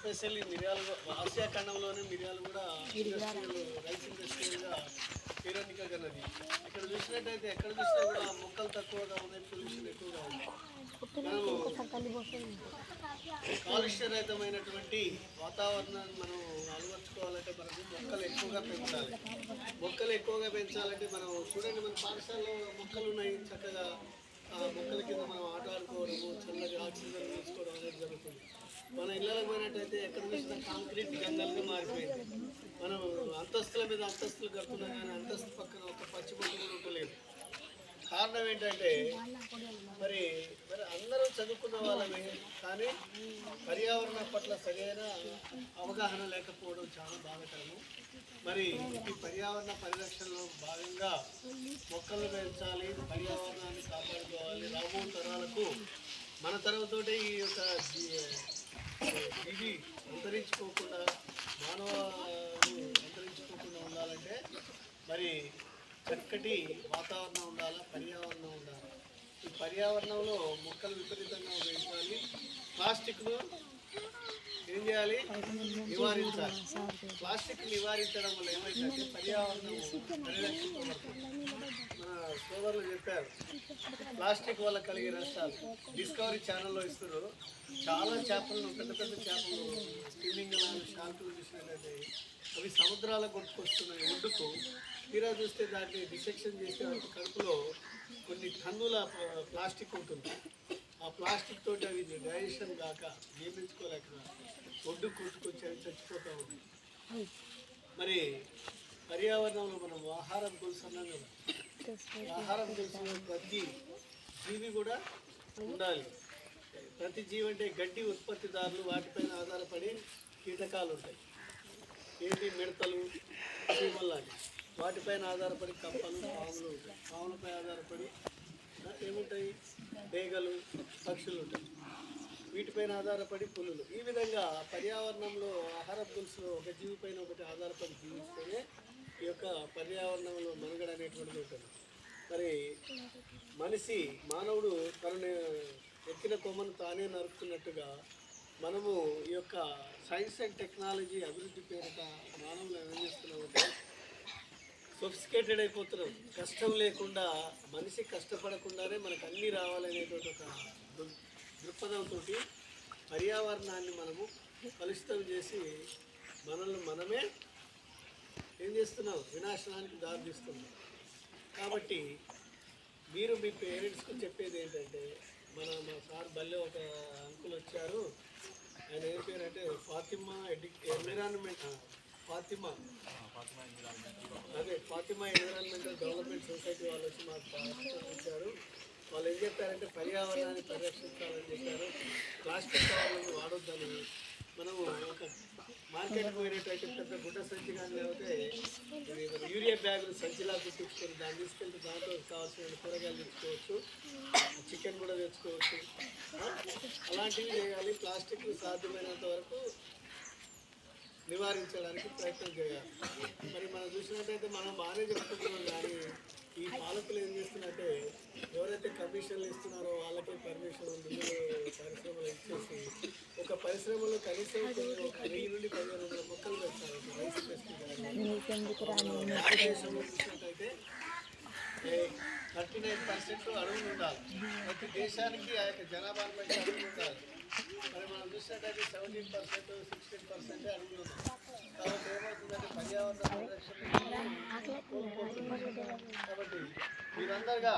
Especially మిరియాలు Asia ఖండంలోనే మిరియాలు కూడా రైస్ ఇండస్ట్రియల్గా పేరెన్నికన్నది. ఇక్కడ చూసినట్టయితే ఎక్కడ చూసినా కూడా మొక్కలు తక్కువగా ఉన్నాయి, పొల్యూషన్ ఎక్కువగా ఉంది. మనము కాలుష్యరహితమైనటువంటి వాతావరణాన్ని మనం అలవర్చుకోవాలంటే మనకు మొక్కలు ఎక్కువగా పెంచాలి. మొక్కలు ఎక్కువగా పెంచాలంటే మనం చూడండి, మన పాఠశాలలో మొక్కలు ఉన్నాయి, చక్కగా మొక్కల కింద మనం ఆట ఆడుకోవడము, చల్లగా ఆక్సిజన్ తీసుకోవడం అనేది జరుగుతుంది. మన ఇళ్ళకి పోయినట్టయితే ఎక్కడ చూసినా కాంక్రీట్ జంగల్గా మారిపోయింది. మనం అంతస్తుల మీద అంతస్తులు కడుతున్నాం, కానీ అంతస్తు పక్కన ఒక పచ్చి మొక్క కూడా ఉండలేదు. కారణం ఏంటంటే మరి అందరూ చదువుకున్న వాళ్ళమే, కానీ పర్యావరణ పట్ల సరైన అవగాహన లేకపోవడం చాలా బాధాకరము. మరి ఈ పర్యావరణ పరిరక్షణలో భాగంగా మొక్కలు పెంచాలి, పర్యావరణాన్ని కాపాడుకోవాలి. రాబో తరాలకు మన తరంతోటి ఈ యొక్క ఇది అంతరించుకోకుండా, మానవాలు అంతరించుకోకుండా ఉండాలంటే మరి చక్కటి వాతావరణం ఉండాలి, పర్యావరణం ఉండాలి. ఈ పర్యావరణంలో మొక్కలు విపరీతంగా పెంచాలి. ప్లాస్టిక్ను ఏం చేయాలి? నివారించాలి. ప్లాస్టిక్ నివారించడం వల్ల ఏమైందంటే పర్యావరణం పరిరక్షించబడుతుంది. మన సోదరులు చెప్పారు ప్లాస్టిక్ వల్ల కలిగే నష్టాలు. డిస్కవరీ ఛానల్లో ఇస్తారు. చాలా చేపలను, పెద్ద పెద్ద చేపలు, స్విమ్మింగ్ షార్కులు చూసినట్టయితే అవి సముద్రాలకు కొట్టుకొస్తున్నాయి ఒడ్డుకు. తీరా చూస్తే దాన్ని డిసెక్షన్ చేసే కడుపులో కొన్ని టన్నుల ప్లాస్టిక్ ఉంటుంది. ఆ ప్లాస్టిక్ తోటి అవి డైజెషన్ కాక నియమించుకోలేక ఒడ్డు కొట్టుకొచ్చి అవి చచ్చిపోతూ ఉంటాయి. మరి పర్యావరణంలో మనం ఆహారం గొలుసు అన్నాం కదా, ఆహారం గొలుసు ప్రతి జీవి కూడా ఉండాలి. ప్రతి జీవి అంటే గడ్డి ఉత్పత్తిదారులు, వాటిపైన ఆధారపడి కీటకాలు ఉంటాయి. ఏంటి? మిడతలు, చీమల్లాంటి వాటిపైన ఆధారపడి కప్పలు, పాములు ఉంటాయి. పాములపై ఆధారపడి ఏముంటాయి? డేగలు, పక్షులు ఉంటాయి. వీటిపైన ఆధారపడి పులులు. ఈ విధంగా పర్యావరణంలో ఆహార గొలుసులో ఒక జీవి పైన ఒకటి ఆధారపడి జీవిస్తేనే ఈ యొక్క పర్యావరణంలో మనుగడ అనేటువంటిది ఉంటుంది. మరి మానవుడు తనని ఎక్కిన కొమ్మను తానే నరుకుతున్నట్టుగా మనము ఈ యొక్క సైన్స్ అండ్ టెక్నాలజీ అభివృద్ధి పేరిట మానవులు ఏం చేస్తున్నామంటే సొఫిస్టికేటెడ్ అయిపోతున్నాం. కష్టం లేకుండా, మనిషి కష్టపడకుండానే మనకు అన్నీ రావాలనేటువంటి ఒక దృక్పథంతో పర్యావరణాన్ని మనము కలుషితం చేసి మనమే ఏం చేస్తున్నాం? వినాశనానికి దారితీస్తున్నాం. కాబట్టి మీరు మీ పేరెంట్స్కి చెప్పేది ఏంటంటే, మా సార్ బల్లె ఒక అంకుల్ వచ్చారు, ఆయన ఏం పేరు అంటే Fatima environment Fatima environmental development society వాళ్ళు వచ్చి మాకు ఇచ్చారు. వాళ్ళు ఏం చెప్పారంటే పర్యావరణాన్ని పరిరక్షించాలని చెప్పారు. ప్లాస్టిక్ కవర్లను వాడొద్దని. మనము ఒక మార్కెట్కి పోయినట్టయితే పెద్ద గుడ్డ సంచి కానీ లేకపోతే యూరియా బ్యాగులు సంచిలా కుట్టించుకొని దాన్ని తీసుకెళ్తే దాంట్లో కావాల్సిన కూరగాయలు తెచ్చుకోవచ్చు, చికెన్ కూడా తెచ్చుకోవచ్చు. అలాంటివి చేయాలి. ప్లాస్టిక్ సాధ్యమైనంత వరకు నివారించడానికి ప్రయత్నం చేయాలి. మరి మనం చూసినట్టయితే మనం బాగానే చెప్పుకుంటున్నాం, కానీ ఈ పాలకులు ఏం చేస్తున్నట్టే ఎవరైతే కమిషన్లు ఇస్తున్నారో వాళ్ళకే పర్మిషన్ ఉంది పరిశ్రమలు ఇచ్చేసి ఒక పరిశ్రమలో కనీసం 1000 నుండి 1500 మొక్కలు పెడతారు. రైస్ భారతదేశంలో చూసినట్టయితే 39% అడవులు ఉండాలి. ప్రతి దేశానికి ఆ యొక్క జనాభాను బట్టి అడవులు ఉండాలి. మరి మనం చూసినట్టయితే 17%, 16% అడవులు ఉన్నాయి. కాబట్టి ఏమవుతుందంటే పర్యావరణ పరిరక్షణ కోల్పోతుంది. కాబట్టి మీరందరుగా